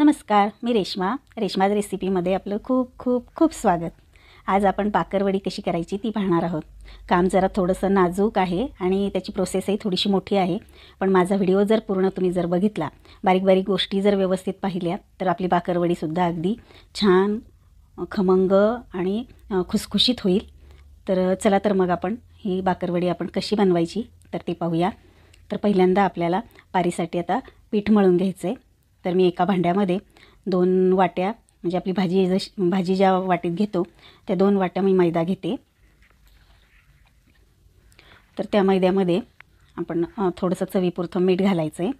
नमस्कार, मी रेश्माज रेसिपीमध्ये आपलं खूप खूप खूप स्वागत। आज आपण बाकरवडी कशी करायची ती पाहणार आहोत। काम जरा थोडंसं नाजूक आहे आणि त्याची प्रोसेसही थोडीशी मोठी आहे, पण माझा व्हिडिओ जर पूर्ण तुम्ही जर बघितला, बारीक बारीक गोष्टी जर व्यवस्थित पाहिल्या तर आपली बाकरवडीसुद्धा अगदी छान खमंग आणि खुसखुशीत होईल। तर चला तर मग आपण ही बाकरवडी आपण कशी बनवायची तर ते पाहूया। तर पहिल्यांदा आपल्याला पारीसाठी आता पीठ मळून घ्यायचं आहे। तर मी एका भांड्यामध्ये 2 वाट्या म्हणजे आपली भाजी ज्या वाटीत घेतो त्या 2 वाट्या मी मैदा घेते। तर त्या मैद्यामध्ये आपण थोडंसं चवीपुरतं मीठ घालायचं आहे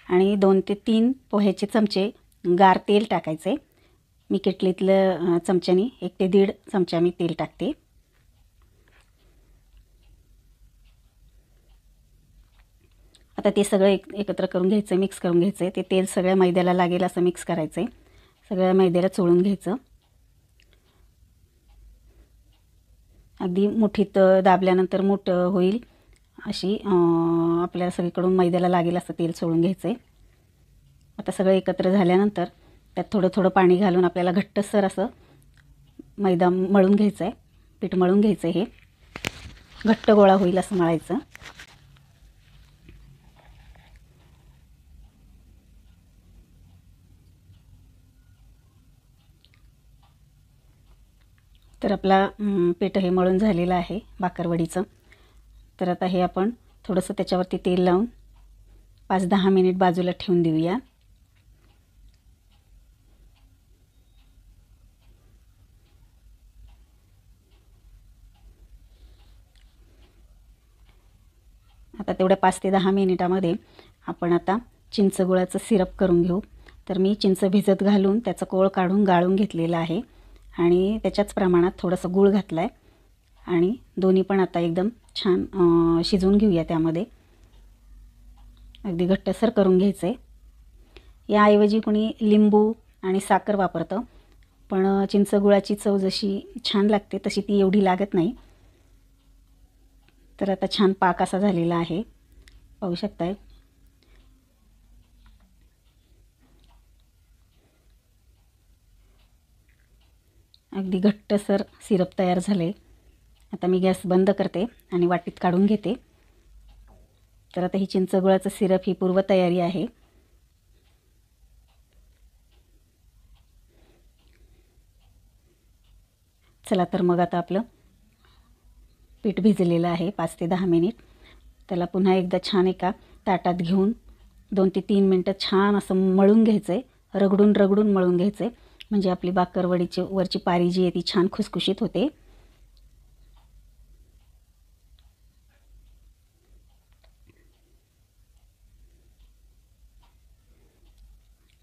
आणि 2 ते 3 पोह्याचे चमचे गार तेल टाकायचे। मी किटलीतलं चमच्यानी 1 ते 1.5 चमचा मी तेल टाकते। आता ते सगळं एकत्र करून घ्यायचं, मिक्स करून घ्यायचं। ते तेल सगळ्या मैद्याला लागेल असं मिक्स करायचं, सगळ्या मैद्याला चोळून घ्यायचं। अगदी मुठीत दाबल्यानंतर मूठ होईल अशी आपल्याला सगळीकडून मैद्याला लागेल असं तेल चोळून घ्यायचं। आता सगळं एकत्र झाल्यानंतर त्यात थोडं थोडं पाणी घालून आपल्याला घट्टसर असं मैदा मळून घ्यायचं आहे, पीठ मळून घ्यायचं। हे घट्ट गोळा होईल असं मळायचं। तर आपला पीठ हे मळून झालेलं आहे बाकरवडीचं। तर आता हे आपण थोडंसं त्याच्यावरती तेल लावून 5-10 मिनिट बाजूला ठेवून देऊया। आता तेवढ्या 5 ते 10 मिनिटामध्ये आपण आता चिंच गुळाचं सिरप करून घेऊ। तर मी चिंच भिजत घालून त्याचं कोळ काढून गाळून घेतलेला आहे आणि त्याच्याच प्रमाणात थोडंसं गूळ घातला आहे आणि दोन्ही पण आता एकदम छान शिजवून घेऊया। त्यामध्ये अगदी घट्टसर करून घ्यायचं आहे। याऐवजी कोणी लिंबू आणि साखर वापरतं, पण चिंच गुळाची चव जशी छान लागते तशी ती एवढी लागत नाही। तर आता छान पाक असा झालेला आहे, पाहू शकताय। अगदी घट्टसर सिरप तयार झाले। आता मी गॅस बंद करते आणि वाटीत काढून घेते। तर आता ही चिंच गुळाचं सिरप ही पूर्व तयारी आहे। चला तर मग आता आपलं पीठ भिजलेलं आहे 5 ते 10 मिनिट। त्याला पुन्हा एकदा छान एका ताटात घेऊन 2 ते 3 मिनटं छान असं मळून घ्यायचं आहे, रगडून रगडून मळून घ्यायचं आहे, म्हणजे आपली बाकरवडीची वरची पारी जी आहे ती छान खुसखुशीत होते।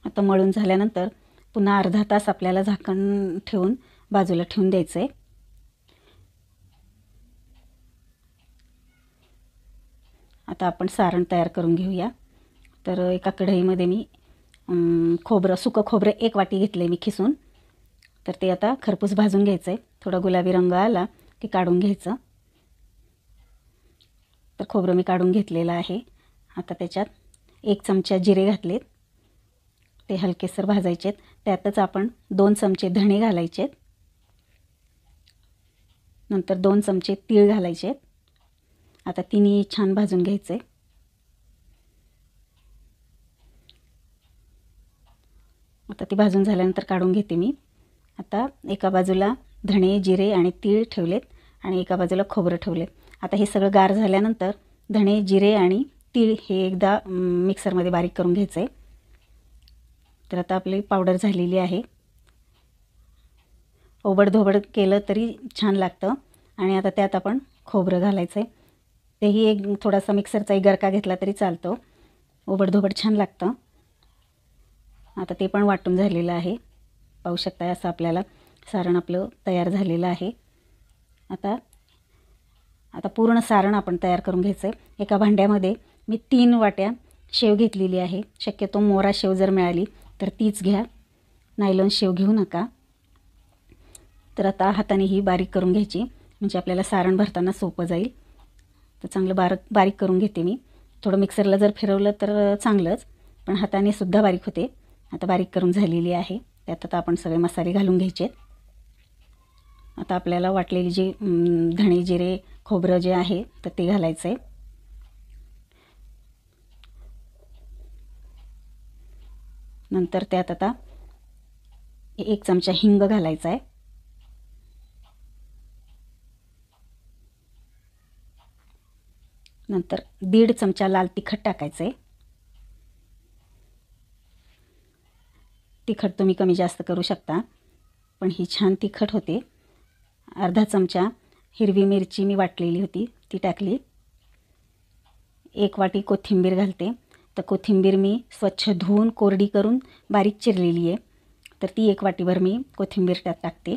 आता मळून झाल्यानंतर पुन्हा अर्धा तास आपल्याला झाकण ठेवून बाजूला ठेवून द्यायचं आहे। आता आपण सारण तयार करून घेऊया। तर एका कढईमध्ये मी सुकं खोबरं 1 वाटी घेतलं आहे मी खिसून। तर ते आता खरपूस भाजून घ्यायचं आहे। थोडा गुलाबी रंग आला की काढून घ्यायचं। तर खोबरं मी काढून घेतलेलं आहे। आता त्याच्यात 1 चमचा जिरे घातलेत, ते हलकेसर भाजायचेत। त्यातच आपण 2 चमचे धणे घालायचेत, नंतर 2 चमचे तीळ घालायचेत। आता तिन्ही छान भाजून घ्यायचे। आता ती भाजून झाल्यानंतर काढून घेते मी। आता एका बाजूला धणे जिरे आणि तीळ ठेवलेत आणि एका बाजूला खोबरं ठेवले। आता हे सगळं गार झाल्यानंतर धणे जिरे आणि तीळ हे एकदा मिक्सरमध्ये बारीक करून घ्यायचं आहे। तर आता आपली पावडर झालेली आहे। ओबडधोबड केलं तरी छान लागतं। आणि आता त्यात आपण खोबरं घालायचं आहे, तेही एक थोडासा मिक्सरचा एक गरका घेतला तरी चालतो, ओबडधोबड छान लागतं। आता ते पण वाटून झालेलं आहे, पाहू शकताय। असं आपल्याला सारण आपलं तयार झालेलं आहे। आता पूर्ण सारण आपण तयार करून घ्यायचं आहे। एका भांड्यामध्ये मी 3 वाट्या शेव घेतलेली आहे। शक्यतो मोरा शेव जर मिळाली तर तीच घ्या, नायलॉन शेव घेऊ नका। तर आता हाताने ही बारीक करून घ्यायची, म्हणजे आपल्याला सारण भरताना सोपं जाईल। तर चांगलं बारीक करून घेते मी। थोडं मिक्सरला जर फिरवलं तर चांगलंच, पण हाताने सुद्धा बारीक होते. आता बारीक करून झालेली आहे. त्यात आता आपण सगळे मसाले घालून घ्यायचे. आता आपल्याला वाटलेली जी धणे जिरे खोबरं जे आहे तर ते घालायचं आहे. नंतर त्यात आता 1 चमचा हिंग घालायचा आहे. नंतर 1.5 चमचा लाल तिखट टाकायचं आहे. तिखट तुम्ही कमी जास्त करू शकता, पण ही छान तिखट होते. अर्धा चमचा हिरवी मिरची मी वाटलेली होती ती टाकली. 1 वाटी कोथिंबीर घालते. तर कोथिंबीर मी स्वच्छ धुवून कोरडी करून बारीक चिरलेली आहे. तर ती 1 वाटीभर मी कोथिंबीर त्यात टाकते.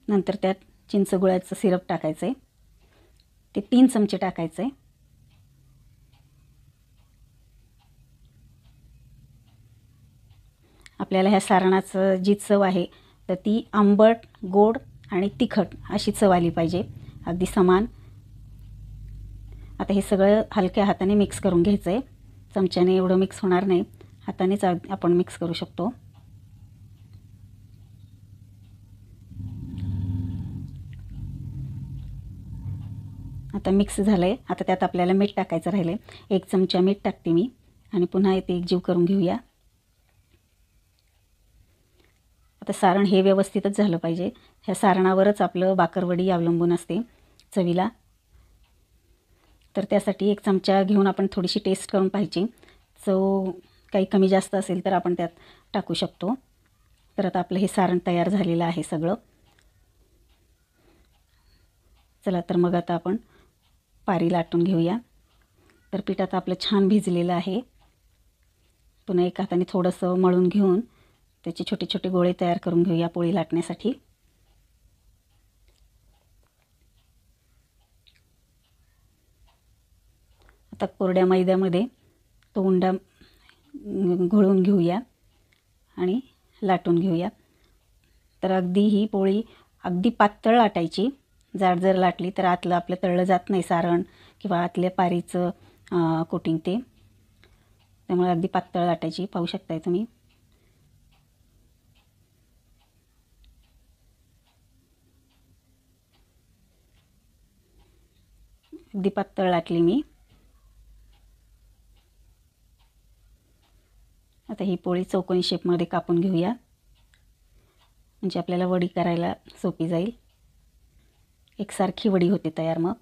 नंतर त्यात चिंचगुळाचं सिरप टाकायचं आहे. ते 3 चमचे टाकायचं आहे. आपल्याला ह्या सारणाचं जी चव आहे तर ती आंबट, गोड आणि तिखट अशी चव आली पाहिजे, अगदी समान. आता हे सगळं हलक्या हाताने मिक्स करून घ्यायचं आहे. चमच्याने एवढं मिक्स होणार नाही, हातानेच आपण मिक्स करू शकतो. आता मिक्स झालं आहे. आता त्यात आपल्याला मीठ टाकायचं राहिलं आहे. 1 चमचा मीठ टाकते मी आणि पुन्हा ते एकजीव करून घेऊया. आता सारण हे व्यवस्थितच झालं पाहिजे. ह्या सारणावरच आपलं बाकरवडी अवलंबून असते चवीला. तर त्यासाठी 1 चमचा घेऊन आपण थोडीशी टेस्ट करून पाहिजे. चव काही कमी जास्त असेल तर आपण त्यात टाकू शकतो. तर आता आपलं हे सारण तयार झालेलं आहे सगळं. चला तर मग आता आपण पारी लाटून घेऊया. तर पीठ आता आपलं छान भिजलेलं आहे. पुन्हा एका हाताने थोडंसं मळून घेऊन त्याचे छोटे छोटे गोळे तयार करून घेऊया पोळी लाटण्यासाठी. आता कोरड्या मैद्यामध्ये तो उंडा घोळून घेऊया आणि लाटून घेऊया. तर अगदी ही पोळी अगदी पातळ लाटायची. जाड जर लाटली तर आतलं आपलं तळलं जात नाही सारण किंवा आतल्या पारीचं कोटिंग ते. त्यामुळे अगदी पातळ लाटायची. पाहू शकताय तुम्ही. अगदी पातळ लाटली मी. आता ही पोळी चौकोनी शेपमध्ये कापून घेऊया, म्हणजे आपल्याला वडी करायला सोपी जाईल. एकसारखी वडी होते तयार. मग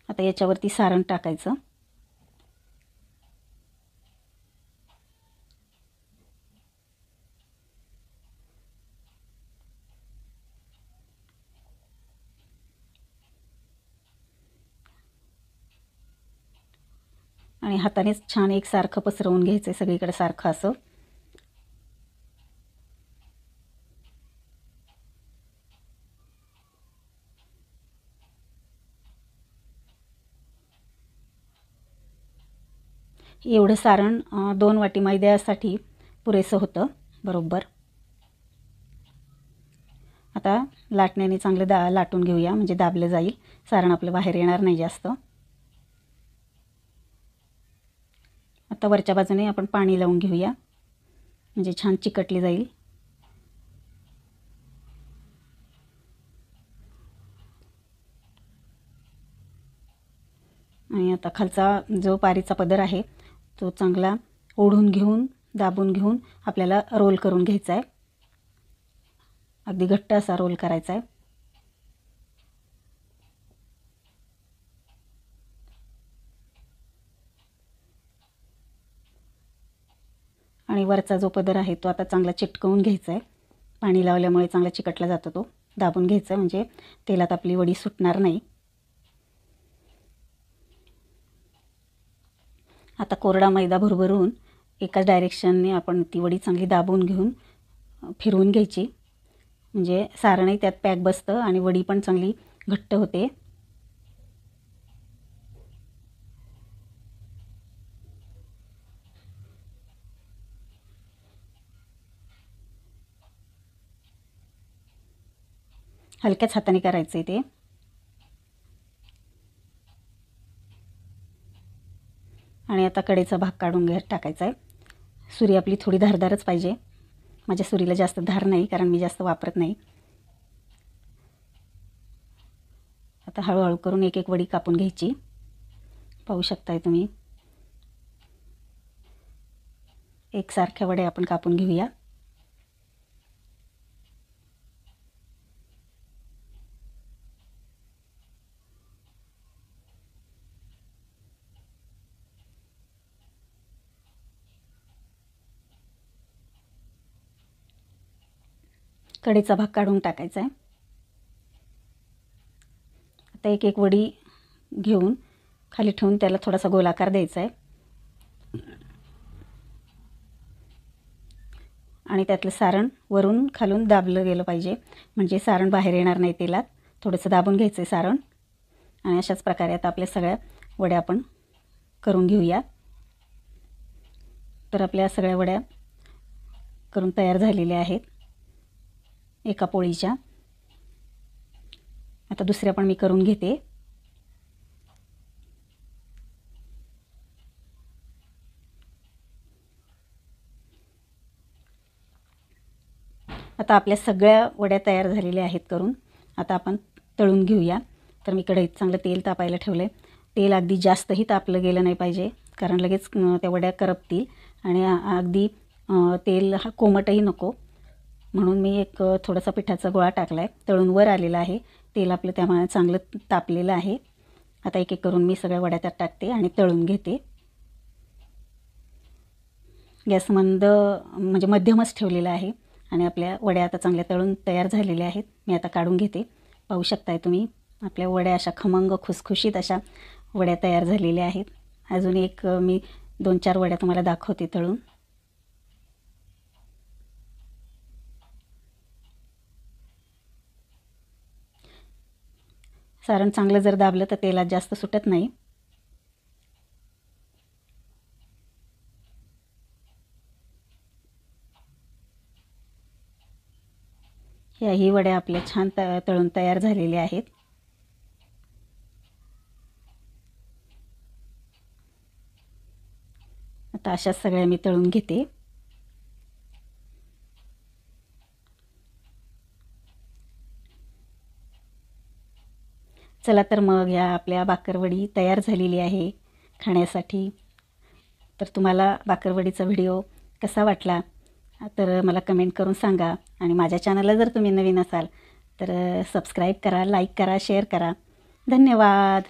आता याच्यावरती सारण टाकायचं. आणि हातानेच छान एकसारखं पसरवून घ्यायचं आहे सगळीकडे सारखं असं. एवढं सारण 2 वाटी मैद्यासाठी पुरेसं होतं बरोबर. आता लाटण्याने चांगलं लाटून घेऊया, म्हणजे दाबलं जाईल. सारण आपलं बाहेर येणार नाही जास्त. आता वरच्या बाजूने आपण पाणी लावून घेऊया, म्हणजे छान चिकटली जाईल. आणि आता खालचा जो पारीचा पदर आहे तो चांगला ओढून घेऊन दाबून घेऊन आपल्याला रोल करून घ्यायचा आहे. अगदी घट्ट असा रोल करायचा आहे. आणि वरचा जो पदर आहे तो आता चांगला चिटकवून घ्यायचा आहे. पाणी लावल्यामुळे चांगला चिकटला जातो. तो दाबून घ्यायचा म्हणजे तेलात आपली वडी सुटणार नाही. आता कोरडा मैदा भरभरून एकाच डायरेक्शनने आपण ती वडी चांगली दाबून घेऊन फिरवून घ्यायची, म्हणजे सारणही त्यात पॅक बसतं आणि वडी पण चांगली घट्ट होते. हलक्याच हाताने करायचं आहे ते. आणि आता कढईचा भाग काढून टाकायचा आहे. सुरी आपली थोडी धारदारच पाहिजे. माझ्या सुरीला जास्त धार नाही कारण मी जास्त वापरत नाही. आता हळूहळू करून एक एक वडी कापून घ्यायची. पाहू शकताय तुम्ही. एकसारख्या वड्या आपण कापून घेऊया. कढईचा भाग काढून टाकायचा आहे. आता एक एक वडी घेऊन खाली ठेवून त्याला थोडासा गोलाकार द्यायचा आहे. आणि त्यातलं सारण वरून खालून दाबलं गेलं पाहिजे, म्हणजे सारण बाहेर येणार नाही तेलात. थोडंसं दाबून घ्यायचं आहे सारण. आणि अशाच प्रकारे आता आपल्या सगळ्या वड्या आपण करून घेऊया. तर आपल्या सगळ्या वड्या करून तयार झालेल्या आहेत एका पोळीच्या. आता दुसऱ्या पण मी करून घेते. आता आपल्या सगळ्या वड्या तयार झालेल्या आहेत करून. आता आपण तळून घेऊया. तर मी कढईत चांगलं तेल तापायला ठेवलं आहे. तेल अगदी जास्तही तापलं गेलं नाही पाहिजे, कारण लगेच त्या वड्या करपतील. आणि अगदी तेल कोमटही नको, म्हणून मी एक थोडासा पिठाचा गोळा टाकला आहे. तळून वर आलेला आहे. तेल आपलं त्यामुळे चांगलं तापलेलं आहे. आता एक एक करून मी सगळ्या वड्या त्यात टाकते आणि तळून घेते. गॅस मंद म्हणजे मध्यमच ठेवलेला आहे. आणि आपल्या वड्या आता चांगल्या तळून तयार झालेल्या आहेत. मी आता काढून घेते. पाहू शकताय तुम्ही आपल्या वड्या अशा खमंग खुसखुशीत अशा वड्या तयार झालेल्या आहेत. अजून एक मी 2-4 वड्या तुम्हाला दाखवते तळून. सारण चांगलं जर दाबलं तर तेलात जास्त सुटत नाही. ह्याही वड्या आपल्या छान तळून तयार झालेल्या आहेत. आता अशाच सगळ्या मी तळून घेते. चला तर मग ह्या आपल्या बाकरवडी तयार झालेली आहे खाण्यासाठी. तर तुम्हाला बाकरवडीचा व्हिडिओ कसा वाटला तर मला कमेंट करून सांगा. आणि माझ्या चॅनलला जर तुम्ही नवीन असाल तर सबस्क्राईब करा, लाईक करा, शेअर करा. धन्यवाद.